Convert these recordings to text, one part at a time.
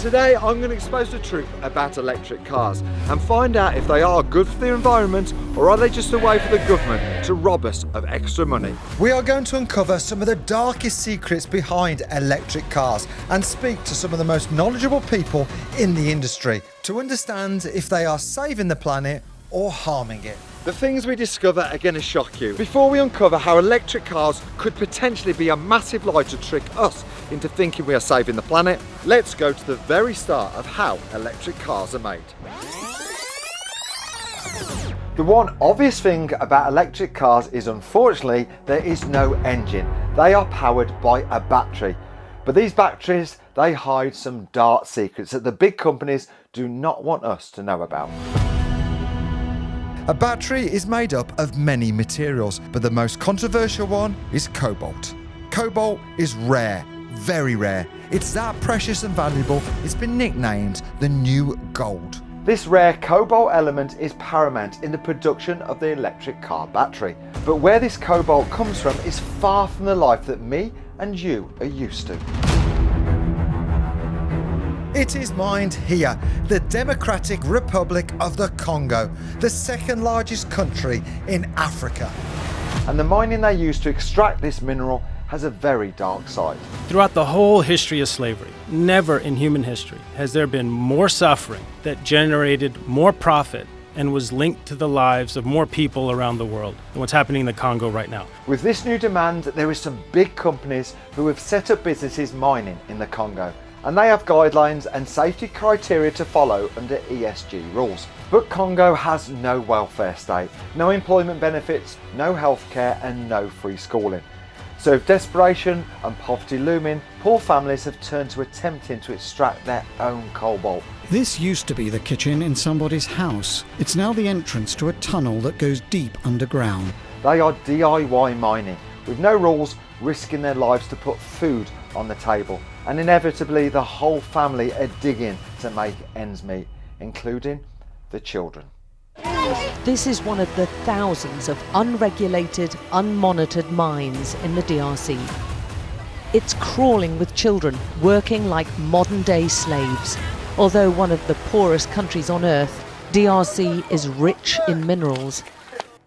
Today I'm going to expose the truth about electric cars and find out if they are good for the environment or are they just a way for the government to rob us of extra money. We are going to uncover some of the darkest secrets behind electric cars and speak to some of the most knowledgeable people in the industry to understand if they are saving the planet or harming it. The things we discover are going to shock you. Before we uncover how electric cars could potentially be a massive lie to trick us into thinking we are saving the planet, let's go to the very start of how electric cars are made. The one obvious thing about electric cars is, unfortunately, there is no engine. They are powered by a battery. But these batteries, they hide some dark secrets that the big companies do not want us to know about. A battery is made up of many materials, but the most controversial one is cobalt. Cobalt is rare, very rare. It's that precious and valuable, it's been nicknamed the new gold. This rare cobalt element is paramount in the production of the electric car battery. But where this cobalt comes from is far from the life that me and you are used to. It is mined here, the Democratic Republic of the Congo, the second largest country in Africa. And the mining they use to extract this mineral has a very dark side. Throughout the whole history of slavery, never in human history has there been more suffering that generated more profit and was linked to the lives of more people around the world than what's happening in the Congo right now. With this new demand, there is some big companies who have set up businesses mining in the Congo. And they have guidelines and safety criteria to follow under ESG rules. But Congo has no welfare state, no employment benefits, no healthcare and no free schooling. So with desperation and poverty looming, poor families have turned to attempting to extract their own cobalt. This used to be the kitchen in somebody's house. It's now the entrance to a tunnel that goes deep underground. They are DIY mining, with no rules, risking their lives to put food on the table. And inevitably the whole family are digging to make ends meet, including the children. This is one of the thousands of unregulated, unmonitored mines in the DRC. It's crawling with children, working like modern-day slaves. Although one of the poorest countries on earth, DRC is rich in minerals.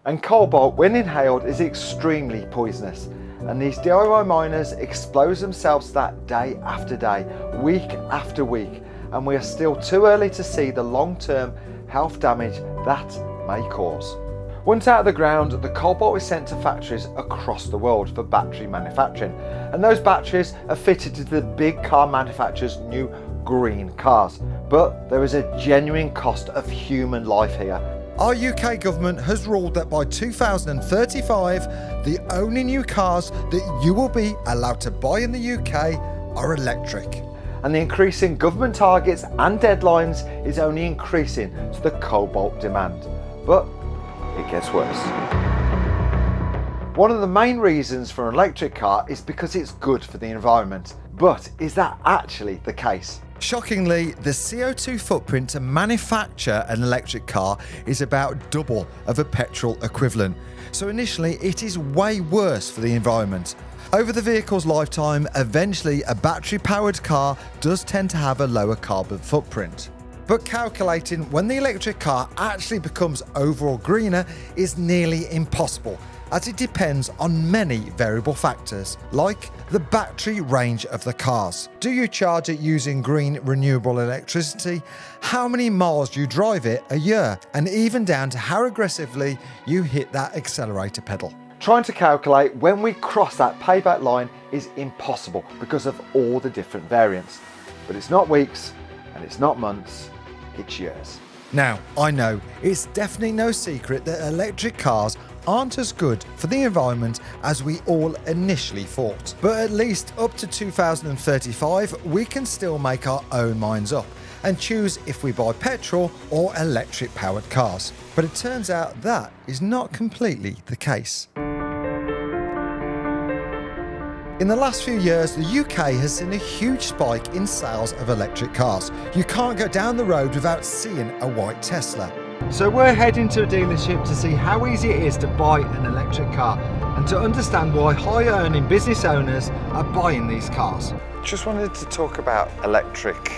And cobalt, when inhaled, is extremely poisonous. And these DIY miners expose themselves to that day after day, week after week, and we are still too early to see the long-term health damage that may cause. Once out of the ground, the cobalt is sent to factories across the world for battery manufacturing, and those batteries are fitted to the big car manufacturers' new green cars. But there is a genuine cost of human life here. Our UK government has ruled that by 2035, the only new cars that you will be allowed to buy in the UK are electric. And the increasing government targets and deadlines is only increasing to the cobalt demand. But it gets worse. One of the main reasons for an electric car is because it's good for the environment. But is that actually the case? Shockingly, the CO2 footprint to manufacture an electric car is about double of a petrol equivalent. So initially, it is way worse for the environment. Over the vehicle's lifetime, eventually a battery-powered car does tend to have a lower carbon footprint. But calculating when the electric car actually becomes overall greener is nearly impossible, as it depends on many variable factors, like the battery range of the cars. Do you charge it using green renewable electricity? How many miles do you drive it a year? And even down to how aggressively you hit that accelerator pedal. Trying to calculate when we cross that payback line is impossible because of all the different variants. But it's not weeks and it's not months, it's years. Now, I know it's definitely no secret that electric cars aren't as good for the environment as we all initially thought. But at least up to 2035, we can still make our own minds up and choose if we buy petrol or electric powered cars. But it turns out that is not completely the case. In the last few years, the UK has seen a huge spike in sales of electric cars. You can't go down the road without seeing a white Tesla. So we're heading to a dealership to see how easy it is to buy an electric car and to understand why high-earning business owners are buying these cars. Just wanted to talk about electric.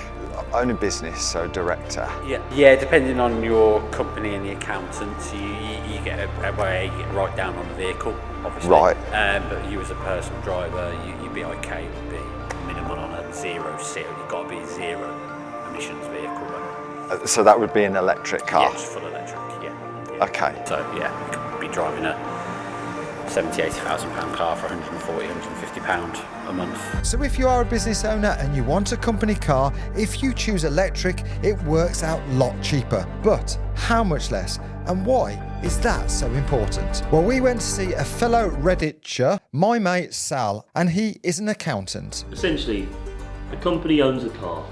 own a business, so director. Yeah, depending on your company and the accountants, you get a way right down on the vehicle, obviously. Right. But you as a personal driver, your BIK would be minimum on a zero. You've got to be a zero emissions vehicle. So that would be an electric car? Yeah, just full electric, yeah. Okay. So yeah, you could be driving a £70,000-80,000 car for £140-150 a month. So if you are a business owner and you want a company car, if you choose electric, it works out a lot cheaper. But how much less? And why is that so important? Well, we went to see a fellow Redditcher, my mate Sal, and he is an accountant. Essentially, the company owns a car.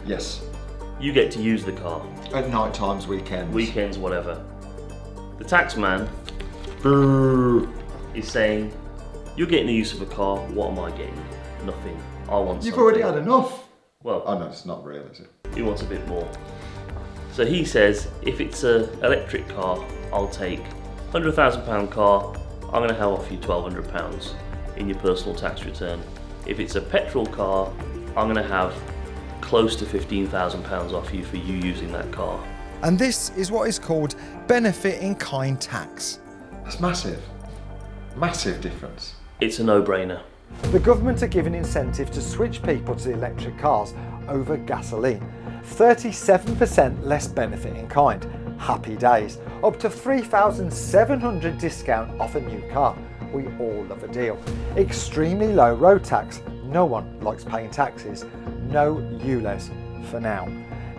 Yes. You get to use the car. At night times, weekends. Weekends, whatever. The tax man is saying, you're getting the use of a car, what am I getting? Nothing. I want You've something. already had enough. Well, Oh no, it's not real, is it? he wants a bit more. So he says, if it's an electric car, I'll take £100,000 car, I'm going to have off you £1,200 in your personal tax return. If it's a petrol car, I'm going to have close to £15,000 off you for you using that car. And this is what is called benefit in kind tax. That's massive. Massive difference. It's a no-brainer. The government are giving incentive to switch people to electric cars over gasoline. 37% less benefit in kind. Happy days. Up to £3,700 discount off a new car. We all love a deal. Extremely low road tax. No one likes paying taxes. No ULEZ for now.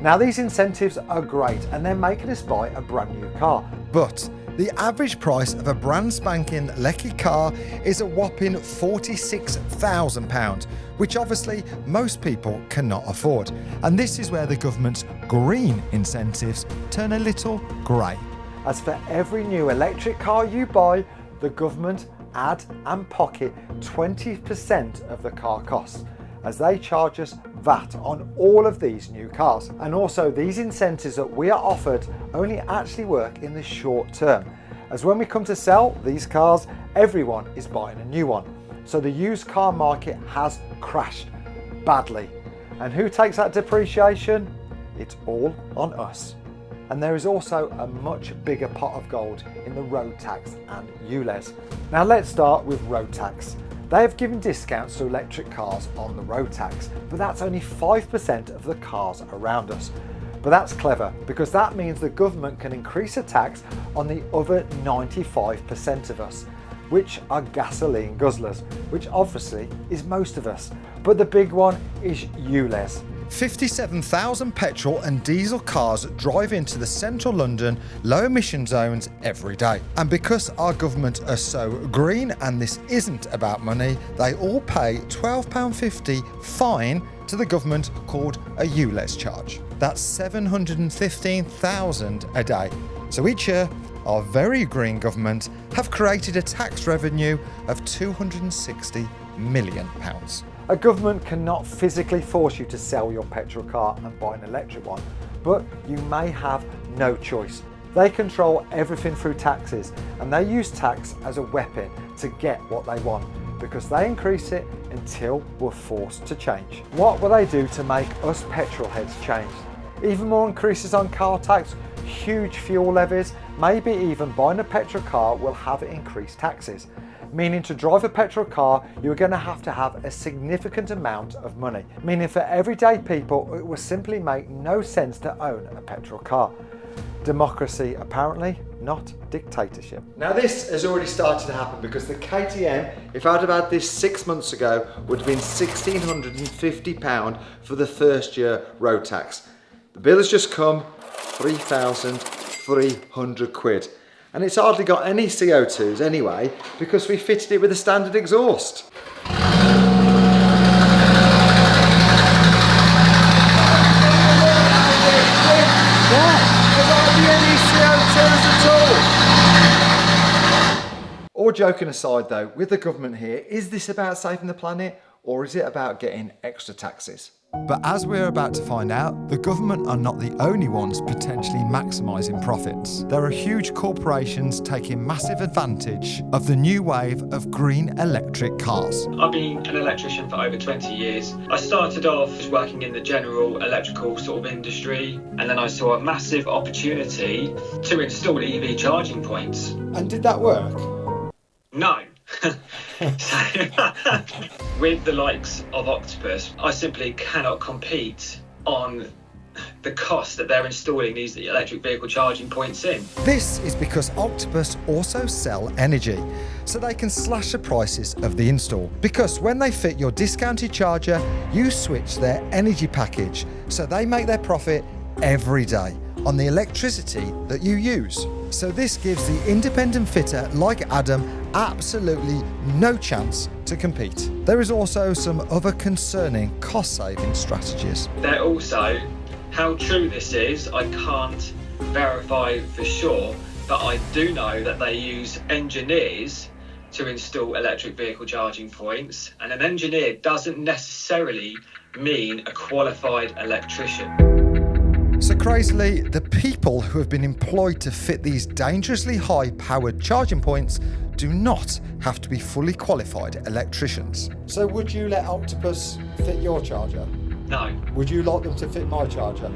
Now these incentives are great and they're making us buy a brand new car. But the average price of a brand spanking Lecky car is a whopping £46,000, which obviously most people cannot afford. And this is where the government's green incentives turn a little grey. As for every new electric car you buy, the government add and pocket 20% of the car costs, as they charge us VAT on all of these new cars. And also these incentives that we are offered only actually work in the short term, as when we come to sell these cars, everyone is buying a new one. So the used car market has crashed badly. And who takes that depreciation? It's all on us. And there is also a much bigger pot of gold in the road tax and ULEZ. Now let's start with road tax. They have given discounts to electric cars on the road tax, but that's only 5% of the cars around us. But that's clever, because that means the government can increase the tax on the other 95% of us, which are gasoline guzzlers, which obviously is most of us. But the big one is ULEZ. 57,000 petrol and diesel cars drive into the central London low emission zones every day. And because our government are so green and this isn't about money, they all pay £12.50 fine to the government called a ULEZ charge. That's £715,000 a day. So each year, our very green government have created a tax revenue of £260 million. A government cannot physically force you to sell your petrol car and buy an electric one, but you may have no choice. They control everything through taxes, and they use tax as a weapon to get what they want, because they increase it until we're forced to change. What will they do to make us petrol heads change? Even more increases on car tax, huge fuel levies, maybe even buying a petrol car will have increased taxes. Meaning to drive a petrol car, you're going to have a significant amount of money. Meaning for everyday people, it will simply make no sense to own a petrol car. Democracy, apparently, not dictatorship. Now this has already started to happen, because the KTM, if I'd have had this 6 months ago, would have been £1,650 for the first year road tax. The bill has just come, £3,300. And it's hardly got any CO2s anyway, because we fitted it with a standard exhaust. All joking aside though, with the government here, is this about saving the planet, or is it about getting extra taxes? But as we're about to find out, the government are not the only ones potentially maximising profits. There are huge corporations taking massive advantage of the new wave of green electric cars. I've been an electrician for over 20 years. I started off just working in the general electrical sort of industry, and then I saw a massive opportunity to install EV charging points. And did that work? No. With the likes of Octopus, I simply cannot compete on the cost that they're installing these electric vehicle charging points in. This is because Octopus also sell energy, so they can slash the prices of the install. Because when they fit your discounted charger, you switch their energy package, so they make their profit every day on the electricity that you use. So this gives the independent fitter like Adam absolutely no chance to compete. There is also some other concerning cost-saving strategies. They're also, how true this is, I can't verify for sure, but I do know that they use engineers to install electric vehicle charging points, and an engineer doesn't necessarily mean a qualified electrician. So crazily, the people who have been employed to fit these dangerously high-powered charging points do not have to be fully qualified electricians. So would you let Octopus fit your charger? No. Would you like them to fit my charger?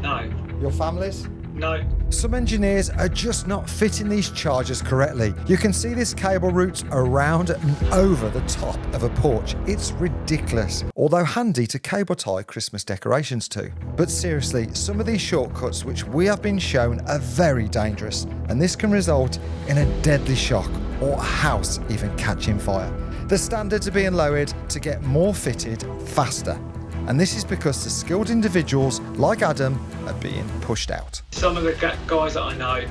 No. Your family's? No. Some engineers are just not fitting these chargers correctly. You can see this cable route around and over the top of a porch. It's ridiculous, although handy to cable tie Christmas decorations to. But seriously, some of these shortcuts which we have been shown are very dangerous, and this can result in a deadly shock or a house even catching fire. The standards are being lowered to get more fitted faster. And this is because the skilled individuals like Adam are being pushed out. Some of the guys that I know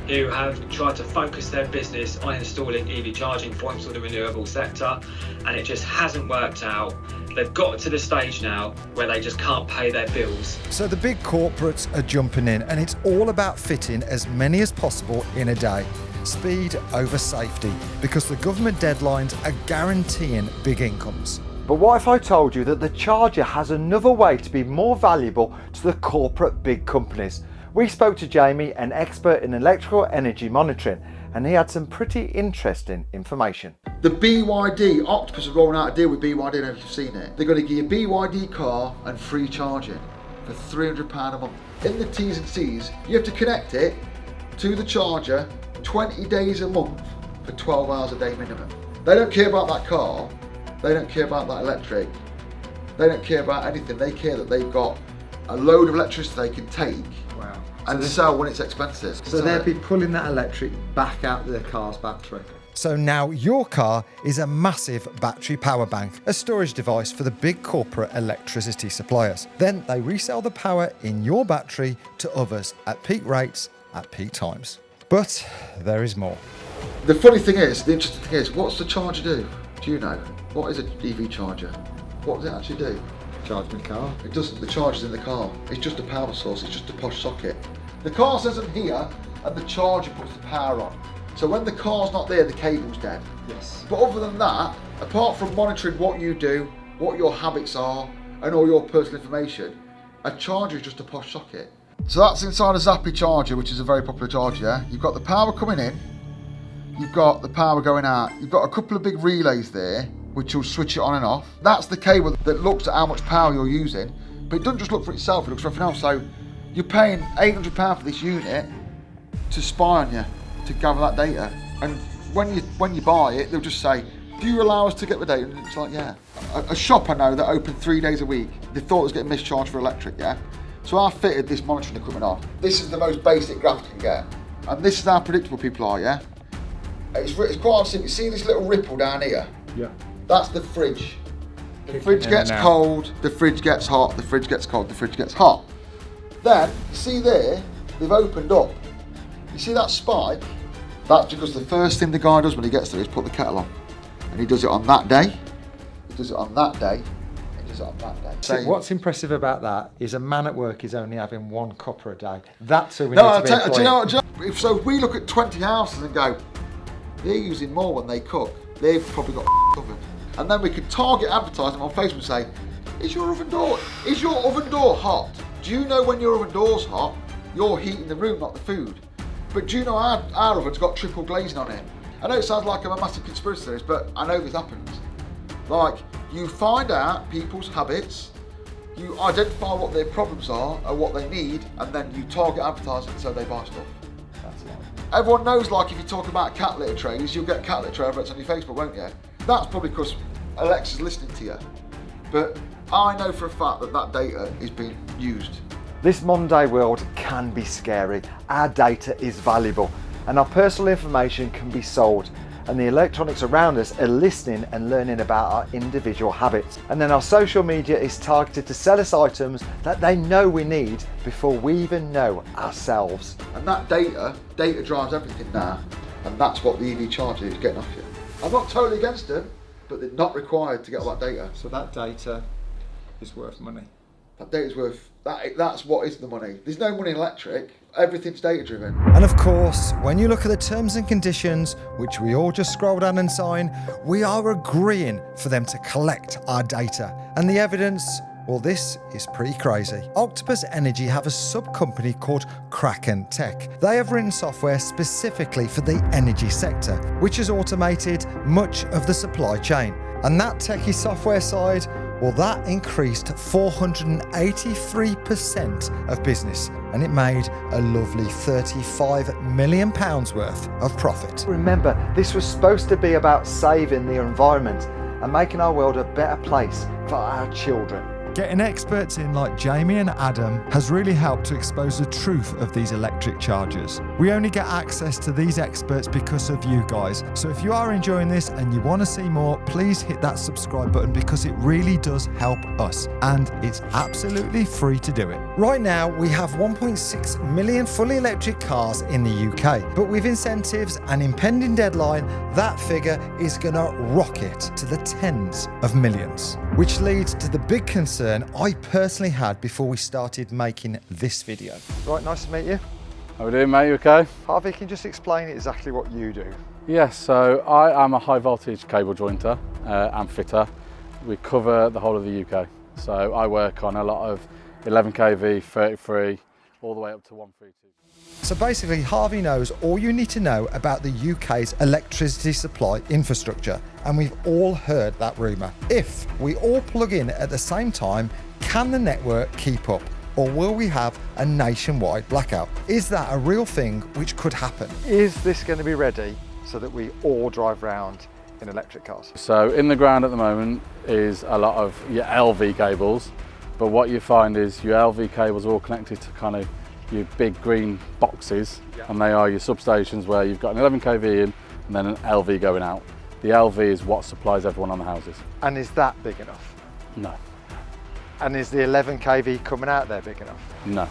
who have tried to focus their business on installing EV charging points for the renewable sector, and it just hasn't worked out. They've got to the stage now where they just can't pay their bills. So the big corporates are jumping in, and it's all about fitting as many as possible in a day. Speed over safety, because the government deadlines are guaranteeing big incomes. But what if I told you that the charger has another way to be more valuable to the corporate big companies? We spoke to Jamie, an expert in electrical energy monitoring, and he had some pretty interesting information. The BYD, Octopus are rolling out a deal with BYD, I don't know if you've seen it. They're going to give you a BYD car and free charging for £300 a month. In the T's and C's, you have to connect it to the charger 20 days a month for 12 hours a day minimum. They don't care about that car. They don't care about that electric. They don't care about anything. They care that they've got a load of electricity they can take and sell when it's expensive. So they'd be pulling that electric back out of their car's battery. So now your car is a massive battery power bank, a storage device for the big corporate electricity suppliers. Then they resell the power in your battery to others at peak rates at peak times. But there is more. The funny thing is, the interesting thing is, what's the charger do? Do you know? What is an EV charger? What does it actually do? Charge my car. It doesn't, the charger's in the car. It's just a power source, it's just a posh socket. The car says I'm here, and the charger puts the power on. So when the car's not there, the cable's dead. Yes. But other than that, apart from monitoring what you do, what your habits are, and all your personal information, a charger is just a posh socket. So that's inside a Zappi charger, which is a very popular charger, yeah? You've got the power coming in, you've got the power going out, you've got a couple of big relays there, which will switch it on and off. That's the cable that looks at how much power you're using, but it doesn't just look for itself, it looks for everything else. So you're paying £800 for this unit to spy on you, to gather that data. And when you buy it, they'll just say, do you allow us to get the data? And it's like, yeah. A shop I know that opened 3 days a week, they thought it was getting mischarged for electric, yeah? So I fitted this monitoring equipment on. This is the most basic graph you can get. And this is how predictable people are, yeah? It's quite simple. You see this little ripple down here? Yeah. That's the fridge. The fridge gets cold, the fridge gets hot, the fridge gets cold, the fridge gets hot. Then, you see there, they've opened up. You see that spike? That's because the first thing the guy does when he gets there is put the kettle on. And he does it on that day, he does it on that day, he does it on that day. So what's impressive about that is a man at work is only having 1 copper a day. That's who we No, need to be do you know employing. what? So if we look at 20 houses and go, they're using more when they cook, they've probably got covered. And then we could target advertising on Facebook and say, Is your oven door hot? Do you know when your oven door's hot, you're heating the room, not the food? But do you know our oven's got triple glazing on it? I know it sounds like I'm a massive conspiracy theorist, but I know this happens. Like, you find out people's habits, you identify what their problems are and what they need, and then you target advertising so they buy stuff. That's it. Everyone knows, like, if you talk about cat litter trays, you'll get cat litter tray adverts on your Facebook, won't you? That's probably because Alexa's listening to you. But I know for a fact that that data is being used. This modern day world can be scary. Our data is valuable and our personal information can be sold, and the electronics around us are listening and learning about our individual habits. And then our social media is targeted to sell us items that they know we need before we even know ourselves. And that data drives everything now, and that's what the EV charger is getting off you. I'm not totally against them, but they're not required to get all that data. So that data is worth money. That data's worth, that's what is the money. There's no money in electric, everything's data driven. And of course, when you look at the terms and conditions, which we all just scroll down and sign, we are agreeing for them to collect our data. And the evidence, well, this is pretty crazy. Octopus Energy have a sub-company called Kraken Tech. They have written software specifically for the energy sector, which has automated much of the supply chain. And that techie software side, well, that increased 483% of business, and it made a lovely £35 million worth of profit. Remember, this was supposed to be about saving the environment and making our world a better place for our children. Getting experts in like Jamie and Adam has really helped to expose the truth of these electric chargers. We only get access to these experts because of you guys. So if you are enjoying this and you want to see more, please hit that subscribe button because it really does help us, and it's absolutely free to do it. Right now, we have 1.6 million fully electric cars in the UK, but with incentives and impending deadline, that figure is gonna rocket to the tens of millions, which leads to the big concern I personally had before we started making this video. Right, nice to meet you. How are we doing, mate? You okay? Harvey, can you just explain exactly what you do? Yes, so I am a high voltage cable jointer and fitter. We cover the whole of the UK. So I work on a lot of 11 kV, 33, all the way up to 132. So basically, Harvey knows all you need to know about the UK's electricity supply infrastructure, and we've all heard that rumour. If we all plug in at the same time, can the network keep up? Or will we have a nationwide blackout? Is that a real thing which could happen? Is this going to be ready so that we all drive around in electric cars? So in the ground at the moment is a lot of your LV cables, but what you find is your LV cables are all connected to kind of your big green boxes, and they are your substations where you've got an 11 kV in and then an LV going out. The LV is what supplies everyone on the houses. And is that big enough? No. And is the 11 kV coming out there big enough? No.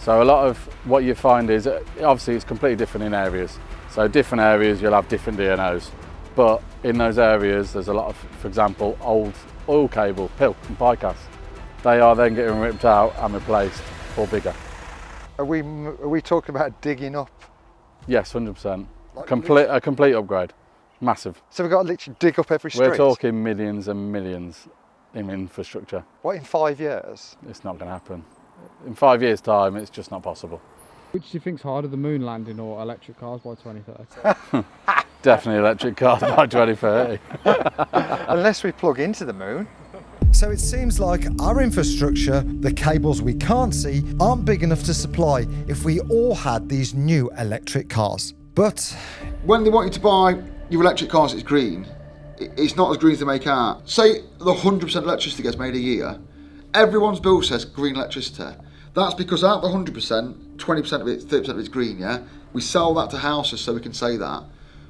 So a lot of what you find is, obviously it's completely different in areas. So different areas you'll have different DNOs, but in those areas there's a lot of, for example, old oil cable, PIL and pie-cast. They are then getting ripped out and replaced for bigger. Are we talking about digging up? Yes, 100%. A complete upgrade. Massive. So we've got to literally dig up every street? We're talking millions and millions in infrastructure. What, in 5 years? It's not going to happen. In 5 years' time, it's just not possible. Which do you think's harder, the moon landing or electric cars by 2030? Definitely electric cars by 2030. Unless we plug into the moon. So it seems like our infrastructure, the cables we can't see, aren't big enough to supply if we all had these new electric cars. But when they want you to buy your electric cars, it's green. It's not as green as they make out. Say the 100% electricity gets made a year, everyone's bill says green electricity. That's because out of the 100%, 20% of it, 30% of it's green, yeah? We sell that to houses so we can say that.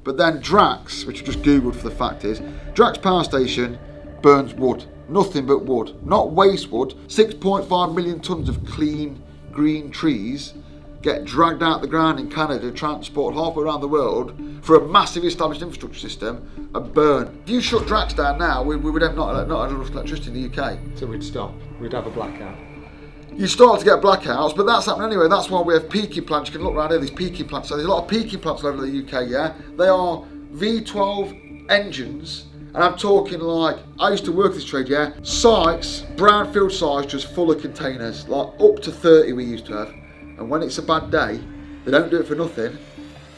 But then Drax, which I just googled for the fact is, Drax power station burns wood. Nothing but wood, not waste wood. 6.5 million tonnes of clean green trees get dragged out the ground in Canada, transported halfway around the world for a massive established infrastructure system and burn. If you shut Drax down now, we would have not enough electricity in the UK. So we'd stop, we'd have a blackout. You start to get blackouts, but that's happening anyway. That's why we have peaking plants. You can look around here, these peaking plants. So there's a lot of peaking plants all over the UK, yeah? They are V12 engines And I'm talking like, I used to work this trade, yeah? Sites, brownfield sites, just full of containers, like up to 30 we used to have. And when it's a bad day, they don't do it for nothing.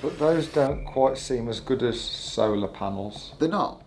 But those don't quite seem as good as solar panels. They're not.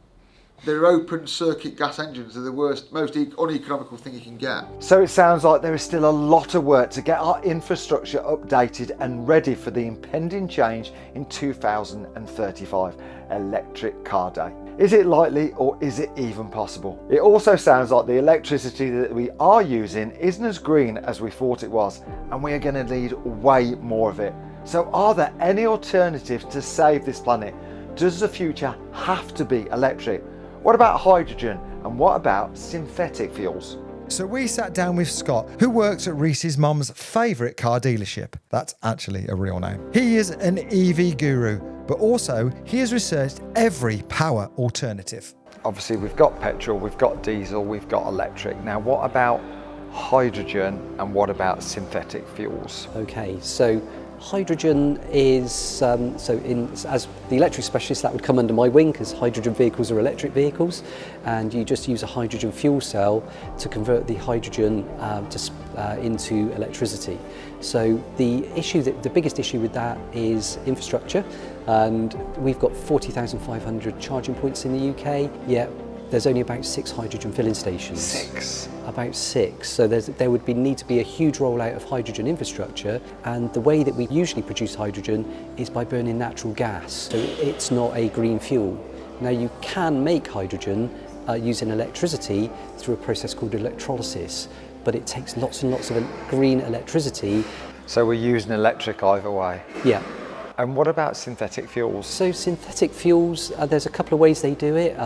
They're open circuit gas engines. They're the worst, most uneconomical thing you can get. So it sounds like there is still a lot of work to get our infrastructure updated and ready for the impending change in 2035, Electric Car Day. Is it likely, or is it even possible? It also sounds like the electricity that we are using isn't as green as we thought it was, and we are going to need way more of it. So are there any alternatives to save this planet? Does the future have to be electric? What about hydrogen, and what about synthetic fuels? So we sat down with Scott, who works at Reese's mum's favourite car dealership. That's actually a real name. He is an EV guru, but also he has researched every power alternative. Obviously we've got petrol, we've got diesel, we've got electric. Now what about hydrogen, and what about synthetic fuels? Okay, so hydrogen is, as the electric specialist, that would come under my wing, because hydrogen vehicles are electric vehicles, and you just use a hydrogen fuel cell to convert the hydrogen into electricity. So the biggest issue with that is infrastructure, and we've got 40,500 charging points in the UK, yet there's only about 6 hydrogen filling stations. 6? About 6. So there would need to be a huge rollout of hydrogen infrastructure, and the way that we usually produce hydrogen is by burning natural gas. So it's not a green fuel. Now you can make hydrogen using electricity through a process called electrolysis, but it takes lots and lots of green electricity. So we're using electric either way? Yeah. And what about synthetic fuels? So synthetic fuels, there's a couple of ways they do it.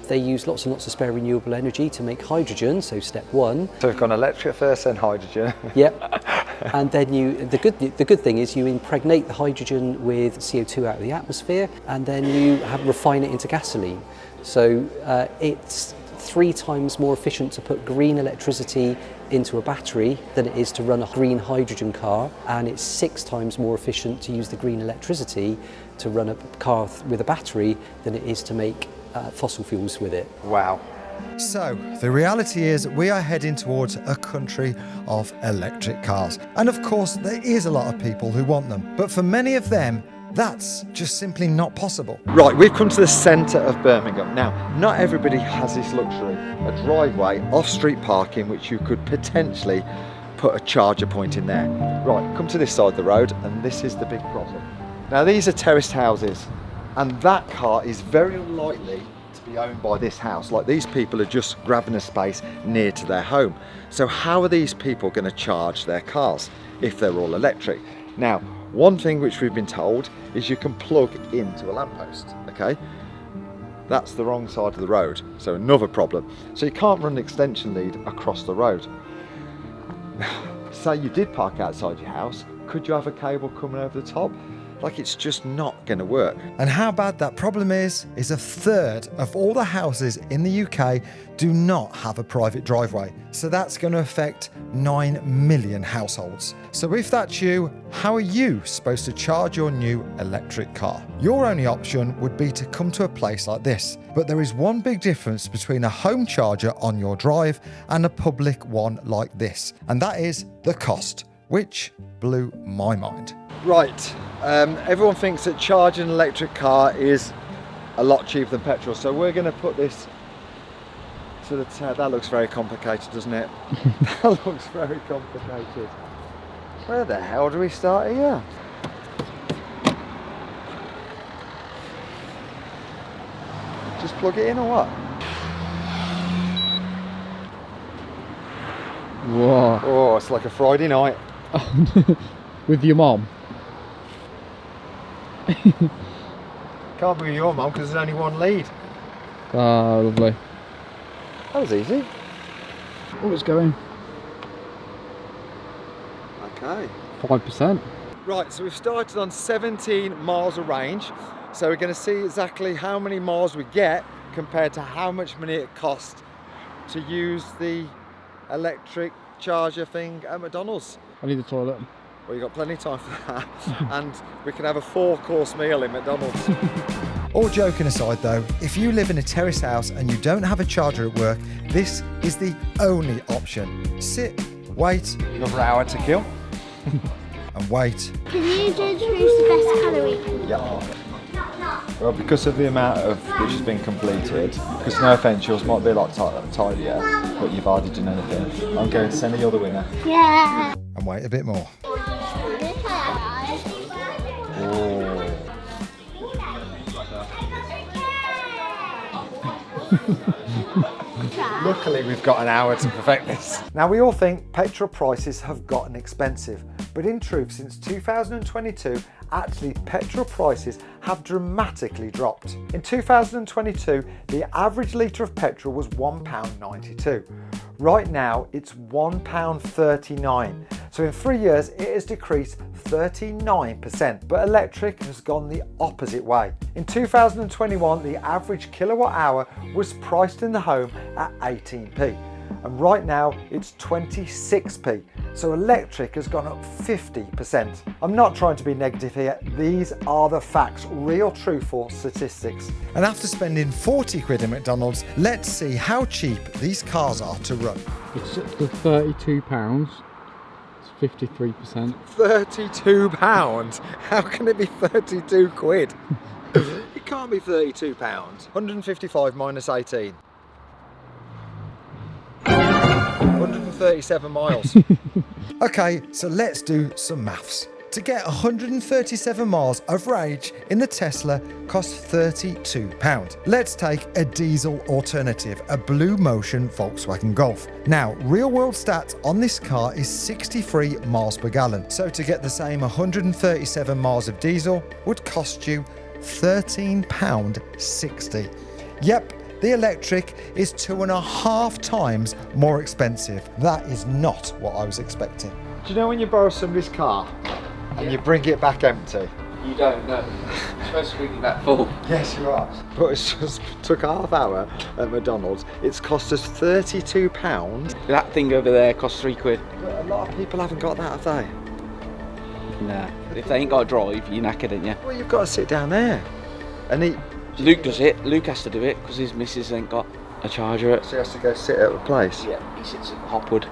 They use lots and lots of spare renewable energy to make hydrogen, so step one. So we've gone electric first, then hydrogen. Yep. And then the good thing is you impregnate the hydrogen with CO2 out of the atmosphere, and then you refine it into gasoline. So it's 3 times more efficient to put green electricity into a battery than it is to run a green hydrogen car, and it's 6 times more efficient to use the green electricity to run a car with a battery than it is to make fossil fuels with it. Wow. So the reality is we are heading towards a country of electric cars. And of course there is a lot of people who want them, but for many of them that's just simply not possible. Right, we've come to the centre of Birmingham. Now, not everybody has this luxury, a driveway, off-street parking, which you could potentially put a charger point in there. Right, come to this side of the road, and this is the big problem. Now, these are terraced houses, and that car is very unlikely to be owned by this house. Like, these people are just grabbing a space near to their home. So how are these people going to charge their cars if they're all electric? Now, one thing which we've been told is you can plug into a lamppost, okay? That's the wrong side of the road, so another problem. So you can't run an extension lead across the road. Say you did park outside your house, could you have a cable coming over the top? Like, it's just not going to work. And how bad that problem is a third of all the houses in the UK do not have a private driveway. So that's going to affect 9 million households. So if that's you, how are you supposed to charge your new electric car? Your only option would be to come to a place like this. But there is one big difference between a home charger on your drive and a public one like this, and that is the cost, which blew my mind. Right, everyone thinks that charging an electric car is a lot cheaper than petrol, so we're going to put this to the test. That looks very complicated, doesn't it? That looks very complicated. Where the hell do we start here? Just plug it in or what? Whoa. Oh, it's like a Friday night. With your mom? Can't be your mum because there's only one lead. Ah, lovely. That was easy. Oh, it's going. Okay. 5%. Right, so we've started on 17 miles of range. So we're going to see exactly how many miles we get compared to how much money it costs to use the electric charger thing at McDonald's. I need the toilet. Well, you've got plenty of time for that. And we can have a 4-course meal in McDonald's. All joking aside though, if you live in a terrace house and you don't have a charger at work, this is the only option. Sit, wait, Another hour to kill. and wait. Can you judge who's the best calorie? Yeah. Well, because of the amount of which has been completed, because no offence, yours might be a lot tidier, but you've hardly done anything. I'm going to send you the winner. Yeah. And wait a bit more. Luckily, we've got an hour to perfect this. Now, we all think petrol prices have gotten expensive, but in truth, since 2022, actually petrol prices have dramatically dropped. In 2022, the average litre of petrol was £1.92. Right now, it's £1.39. So in 3 years, it has decreased 39%, but electric has gone the opposite way. In 2021, the average kilowatt hour was priced in the home at 18p, and right now it's 26p. So electric has gone up 50%. I'm not trying to be negative here, these are the facts, real truthful statistics. And after spending 40 quid at McDonald's, let's see how cheap these cars are to run. It's the £32. It's 53%. £32? How can it be 32 quid? It can't be £32. 155 minus 18. 137 miles. Okay, so let's do some maths. To get 137 miles of range in the Tesla costs £32. Let's take a diesel alternative, a Blue Motion Volkswagen Golf. Now, real world stats on this car is 63 miles per gallon. So to get the same 137 miles of diesel would cost you £13.60. Yep, the electric is 2.5 times more expensive. That is not what I was expecting. Do you know when you borrow somebody's car and you bring it back empty? You don't know. You're supposed to bring it back full. Yes, you are. But it's just took a half hour at McDonald's. It's cost us £32. That thing over there costs £3. But a lot of people haven't got that, have they? Nah. If they ain't got a drive, you're knackered, ain't you? Well, you've got to sit down there and eat. Luke does it. Luke has to do it because his missus ain't got a charger. So he has to go sit at a place? Yeah, he sits at Hopwood,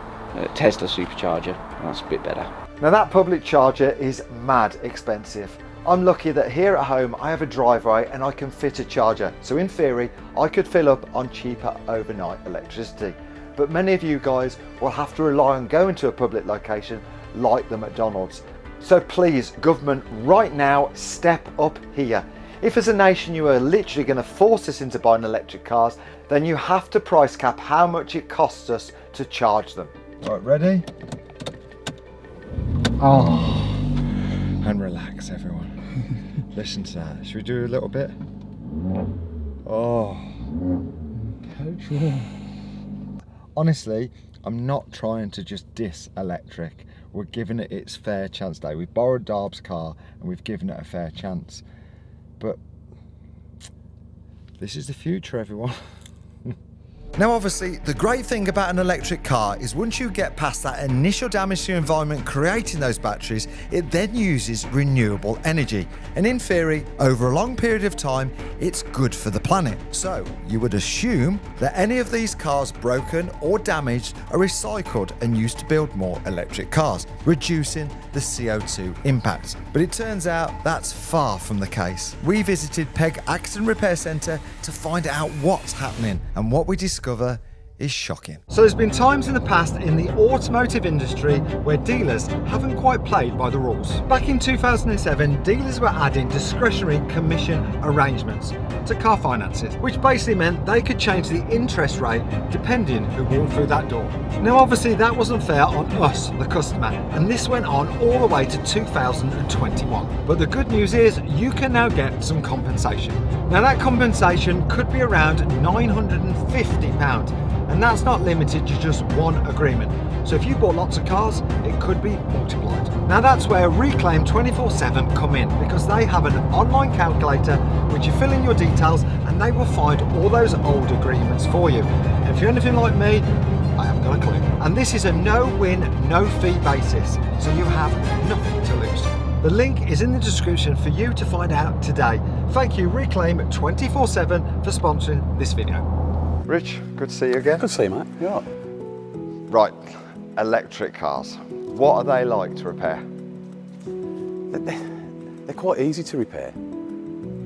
Tesla supercharger, and that's a bit better. Now that public charger is mad expensive. I'm lucky that here at home I have a driveway and I can fit a charger. So in theory, I could fill up on cheaper overnight electricity. But many of you guys will have to rely on going to a public location like the McDonald's. So please, government, right now, step up here. If as a nation you are literally going to force us into buying electric cars, then you have to price cap how much it costs us to charge them. Right, ready? Oh. And relax, everyone. Listen to that. Should we do a little bit? Oh. Honestly, I'm not trying to just diss electric. We're giving it its fair chance today. We've borrowed Darb's car and we've given it a fair chance. But this is the future, everyone. Now obviously, the great thing about an electric car is once you get past that initial damage to your environment creating those batteries, it then uses renewable energy. And in theory, over a long period of time, it's good for the planet. So you would assume that any of these cars broken or damaged are recycled and used to build more electric cars, reducing the CO2 impact. But it turns out that's far from the case. We visited Peg Accident Repair Centre to find out what's happening, and what we discover is shocking. So there's been times in the past in the automotive industry where dealers haven't quite played by the rules. Back in 2007, dealers were adding discretionary commission arrangements to car finances, which basically meant they could change the interest rate depending who walked through that door. Now obviously that wasn't fair on us, the customer, and this went on all the way to 2021. But the good news is you can now get some compensation. Now that compensation could be around £950. And that's not limited to just one agreement. So if you bought lots of cars, it could be multiplied. Now that's where Reclaim 24/7 come in, because they have an online calculator which you fill in your details and they will find all those old agreements for you. And if you're anything like me, I haven't got a clue. And this is a no-win, no-fee basis, so you have nothing to lose. The link is in the description for you to find out today. Thank you Reclaim 24/7 for sponsoring this video. Rich, good to see you again. Good to see you, mate. You all Right, right? electric cars. What are they like to repair? They're quite easy to repair.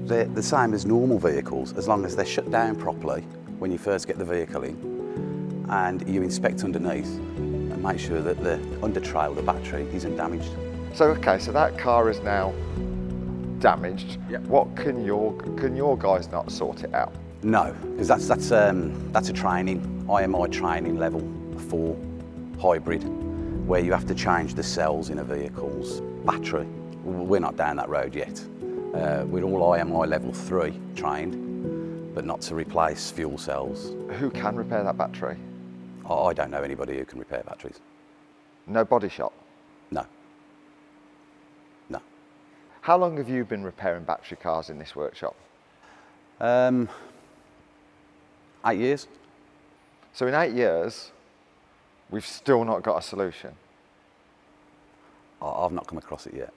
They're the same as normal vehicles, as long as they're shut down properly when you first get the vehicle in, and you inspect underneath and make sure that the under trail, the battery, isn't damaged. So that car is now damaged. Yep. What can your guys not sort it out? No, because that's a training, IMI training level 4 hybrid, where you have to change the cells in a vehicle's battery. We're not down that road yet. We're all IMI level 3 trained, but not to replace fuel cells. Who can repair that battery? I don't know anybody who can repair batteries. No body shop? No. No. How long have you been repairing battery cars in this workshop? 8 years. So in 8 years, we've still not got a solution? I've not come across it yet.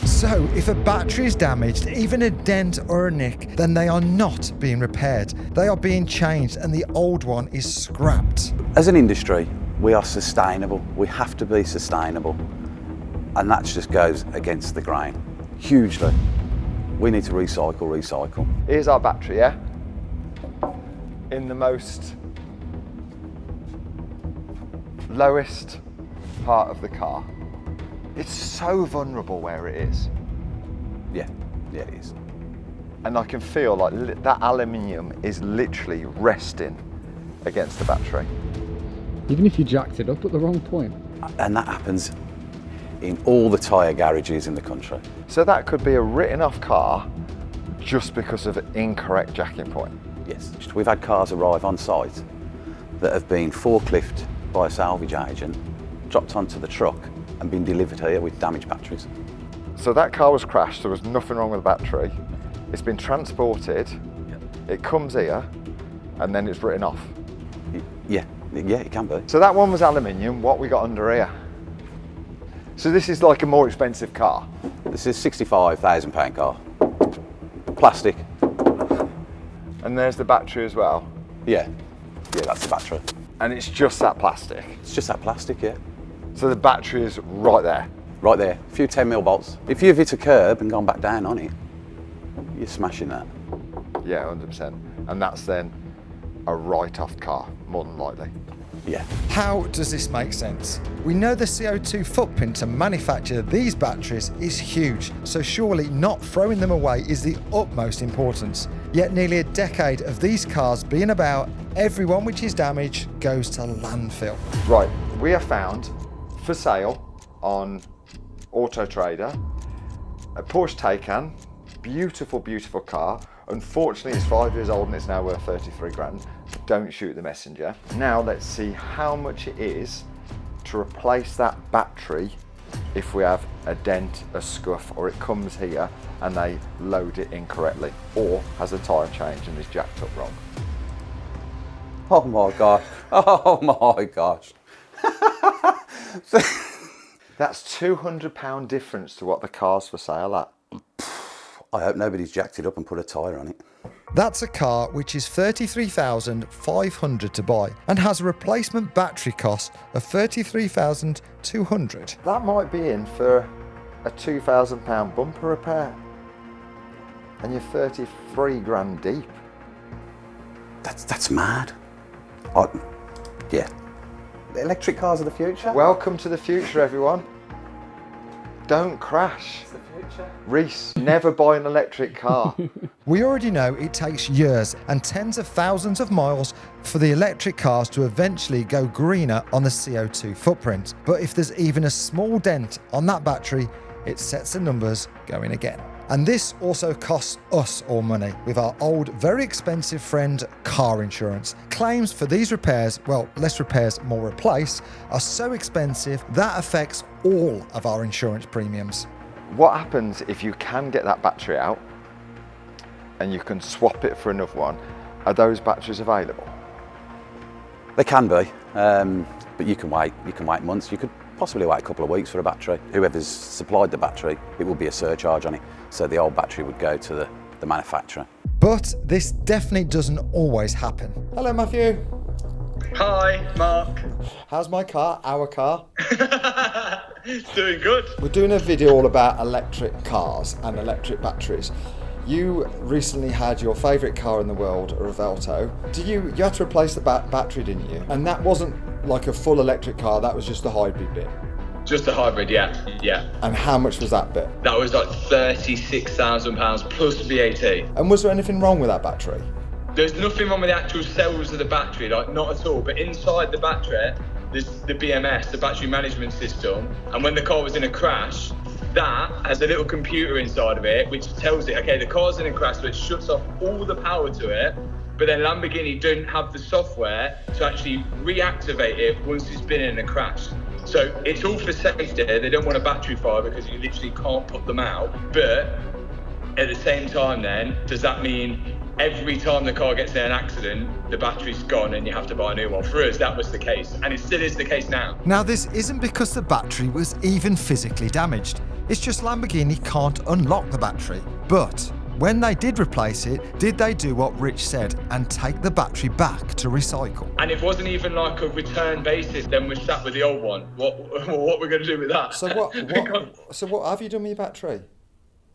So, if a battery is damaged, even a dent or a nick, then they are not being repaired. They are being changed and the old one is scrapped. As an industry, we are sustainable. We have to be sustainable. And that just goes against the grain, hugely. We need to recycle. Here's our battery, yeah? In the most lowest part of the car. It's so vulnerable where it is. Yeah, it is. And I can feel like that aluminium is literally resting against the battery. Even if you jacked it up at the wrong point. And that happens in all the tyre garages in the country. So that could be a written off car just because of an incorrect jacking point? Yes. We've had cars arrive on site that have been forklifted by a salvage agent, dropped onto the truck, and been delivered here with damaged batteries. So that car was crashed, there was nothing wrong with the battery. It's been transported, it comes here, and then it's written off. Yeah, it can be. So that one was aluminium, what we got under here? So this is like a more expensive car? This is £65,000 car. Plastic. And there's the battery as well? Yeah, that's the battery. And it's just that plastic? It's just that plastic, yeah. So the battery is right there? Right there, a few 10mm bolts. If you've hit a curb and gone back down on it, you're smashing that. Yeah, 100%. And that's then a write-off car, more than likely. Yeah. How does this make sense? We know the CO2 footprint to manufacture these batteries is huge, so surely not throwing them away is the utmost importance. Yet nearly a decade of these cars being about, everyone which is damaged goes to landfill. Right, we have found for sale on Auto Trader a Porsche Taycan, beautiful car. Unfortunately it's 5 years old and it's now worth 33 grand. Don't shoot the messenger. Now let's see how much it is to replace that battery if we have a dent, a scuff, or it comes here and they load it incorrectly, or has a tyre change and is jacked up wrong. Oh my gosh, oh my gosh. That's £200 difference to what the car's for sale at. I hope nobody's jacked it up and put a tyre on it. That's a car which is $33,500 to buy and has a replacement battery cost of $33,200. That might be in for a £2,000 bumper repair, and you're 33 grand deep. That's mad. Yeah. The electric cars are the future. Welcome to the future, everyone. Don't crash. It's the future. Reese, never buy an electric car. We already know it takes years and tens of thousands of miles for the electric cars to eventually go greener on the CO2 footprint. But if there's even a small dent on that battery, it sets the numbers going again. And this also costs us all money with our old, very expensive friend, car insurance. Claims for these repairs, well, less repairs, more replace, are so expensive that affects all of our insurance premiums. What happens if you can get that battery out and you can swap it for another one? Are those batteries available? They can be, but you can wait months. You could possibly wait a couple of weeks for a battery. Whoever's supplied the battery, it will be a surcharge on it. So the old battery would go to the manufacturer. But this definitely doesn't always happen. Hello, Matthew. Hi, Mark. How's my car? Our car? It's doing good. We're doing a video all about electric cars and electric batteries. You recently had your favourite car in the world, a Revelto. You had to replace the battery, didn't you? And that wasn't like a full electric car, that was just a hybrid bit. Just a hybrid, yeah. And how much was that bit? That was like £36,000 plus VAT. And was there anything wrong with that battery? There's nothing wrong with the actual cells of the battery, like not at all. But inside the battery, there's the BMS, the battery management system. And when the car was in a crash, that has a little computer inside of it which tells it, okay, the car's in a crash, so it shuts off all the power to it. But then Lamborghini don't have the software to actually reactivate it once it's been in a crash. So it's all for safety. They don't want a battery fire because you literally can't put them out. But at the same time then, does that mean every time the car gets in an accident, the battery's gone and you have to buy a new one? For us, that was the case, and it still is the case now. Now, this isn't because the battery was even physically damaged. It's just Lamborghini can't unlock the battery. But when they did replace it, did they do what Rich said and take the battery back to recycle? And it wasn't even like a return basis, then we're sat with the old one. What we're going to do with that? So what have you done with your battery?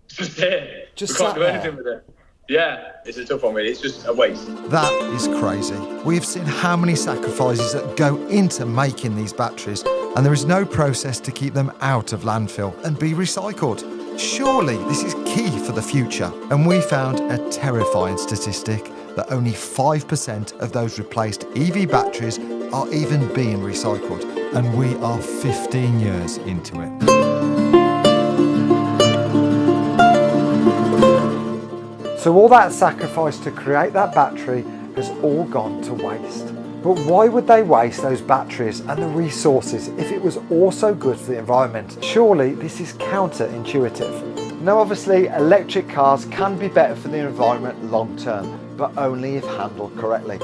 It's just here. Just we can't sat do anything there? with it. Yeah, it's a tough one really. It's just a waste. That is crazy. We've seen how many sacrifices that go into making these batteries, and there is no process to keep them out of landfill and be recycled. Surely this is key for the future. And we found a terrifying statistic that only 5% of those replaced EV batteries are even being recycled, and we are 15 years into it. So all that sacrifice to create that battery has all gone to waste. But why would they waste those batteries and the resources if it was also good for the environment? Surely this is counterintuitive. Now obviously electric cars can be better for the environment long term, but only if handled correctly.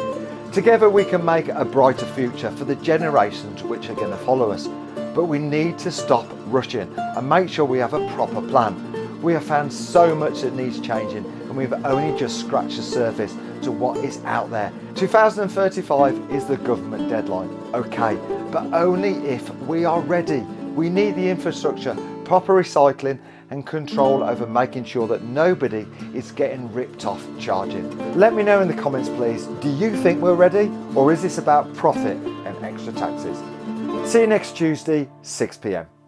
Together we can make a brighter future for the generations which are going to follow us. But we need to stop rushing and make sure we have a proper plan. We have found so much that needs changing, and we've only just scratched the surface to what is out there. 2035 is the government deadline, okay, but only if we are ready. We need the infrastructure, proper recycling and control over making sure that nobody is getting ripped off charging. Let me know in the comments please, do you think we're ready, or is this about profit and extra taxes? See you next Tuesday, 6 p.m.